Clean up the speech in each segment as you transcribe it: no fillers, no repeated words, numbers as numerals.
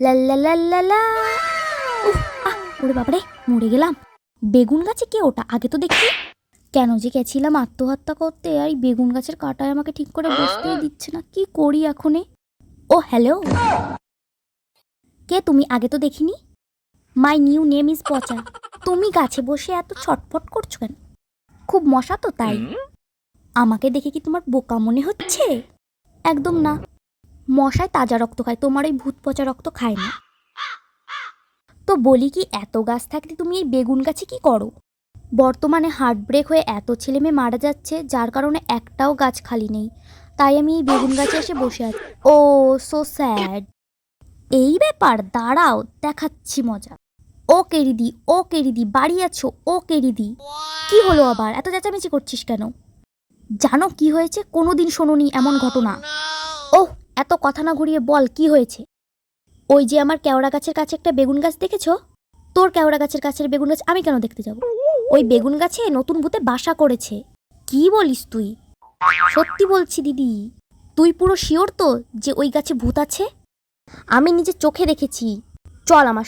লা লা লা লা লা। উফ, ওরে বাবারে, মরে গেলাম। বেগুন গাছে কে ওটা? আগে তো দেখি। কেন যে গেছিলাম আত্মহত্যা করতে, আর এই বেগুন গাছের কাঁটায় আমাকে ঠিক করে বসতেই দিচ্ছে না। কি করি এখনে? ও হ্যালো, কে তুমি? আগে তো দেখিনি। মাই নিউ নেম ইজ পচা। তুমি গাছে বসে এত ছটফট করছো কেন? খুব মশা তো তাই। আমাকে দেখে কি তোমার বোকা মনে হচ্ছে? একদম না, মশায় তাজা রক্ত খায়, তোমার এই ভূত পচা রক্ত খায় না। তো বলি কি, এত গাছ থাকতে তুমি এই বেগুন গাছে কি করো? বর্তমানে হার্ট ব্রেক হয়ে এত ছেলে মেয়ে মারা যাচ্ছে, যার কারণে একটাও গাছ খালি নেই। তাই আমি এই বেগুন গাছে এসে বসে আছি। ও সো স্যাড। এই ব্যাপার, দাঁড়াও দেখাচ্ছি মজা। ও কেরিদি, ও কেরিদি, বাড়ি আছো? ও কেরিদি, কি হলো আবার? এত চেঁচামেচি করছিস কেন? জানো কি হয়েছে? কোনোদিন শোনোনি এমন ঘটনা। ওহ, এত কথা না ঘুরিয়ে বল কি হয়েছে? ওই যে আমার কেওড়া গাছের কাছে একটা বেগুন গাছ দেখেছো? তোর কেওড়া গাছের কাছের বেগুন গাছ আমি কেন দেখতে যাব? ওই বেগুন গাছে নতুন ভূতে বাসা করেছে। কি বলিস তুই? সত্যি বলছি দিদি। তুই পুরো শিওর তো যে ওই গাছে ভূত আছে? আমি নিজে চোখে দেখেছি। চল আমার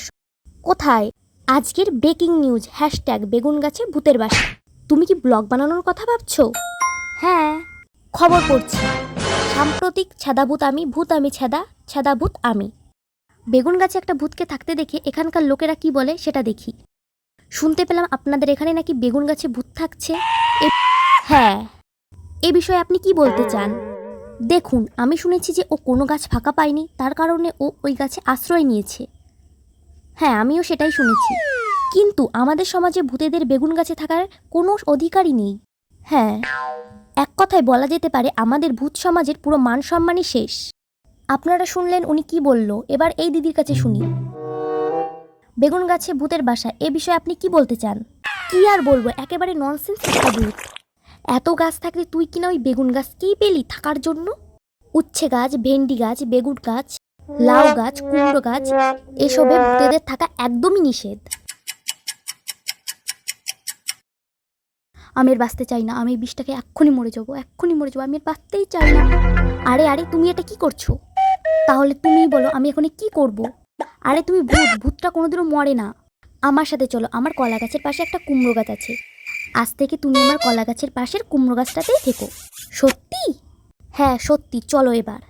কোথায়? আজকের ব্রেকিং নিউজ, হ্যাশট্যাগ বেগুন গাছে ভূতের বাসা। তুমি কি ব্লগ বানানোর কথা ভাবছো? হ্যাঁ, খবর পড়ছি। সাম্প্রতিক ছেদাভূত আমি, ভূত আমি ছেদা, ছেদাভূত আমি। বেগুন গাছে একটা ভূতকে থাকতে দেখে এখানকার লোকেরা কি বলে সেটা দেখি। শুনতে পেলাম আপনাদের এখানে নাকি বেগুন গাছে ভূত থাকছে। হ্যাঁ, এ বিষয়ে আপনি কি বলতে চান? দেখুন, আমি শুনেছি যে ও কোনো গাছ ফাঁকা পায়নি, তার কারণে ও ওই গাছে আশ্রয় নিয়েছে। হ্যাঁ, আমিও সেটাই শুনেছি। কিন্তু আমাদের সমাজে ভূতেদের বেগুন গাছে থাকার কোনো অধিকারই নেই। হ্যাঁ, এক কথায় বলা যেতে পারে আমাদের ভূত সমাজের পুরো মান সম্মানই শেষ। আপনারা শুনলেন উনি কি বলল, এবার এই দিদির কাছে শুনি। বেগুন গাছে ভূতের বাসা, এ বিষয়ে আপনি কি বলতে চান? কি আর বলবো, একেবারে ননসেন্স একটা ভূত। এত গাছ থাকলে তুই কিনা ওই বেগুন গাছকেই পেলি থাকার জন্য? উচ্ছে গাছ, ভেন্ডি গাছ, বেগুন গাছ, লাউ গাছ, কুমড়ো গাছ, এসবে ভূতেদের থাকা একদমই নিষেধ। আমি আর বাঁচতে চাই না, আমি এই বিষটাকে এক্ষুনি মরে যাবো, এক্ষুনি মরে যাবো, আমি আর বাঁচতেই চাই না। আরে আরে, তুমি এটা কি করছো? তাহলে তুমিই বলো আমি এখন কি করব? আরে তুমি ভূত, ভূতটা কোনোদিনও মরে না। আমার সাথে চলো, আমার কলা গাছের পাশে একটা কুমড়ো গাছ আছে। আজ থেকে তুমি আমার কলা গাছের পাশের কুমড়ো গাছটাতেই থেকো। সত্যি? হ্যাঁ সত্যি, চলো এবার।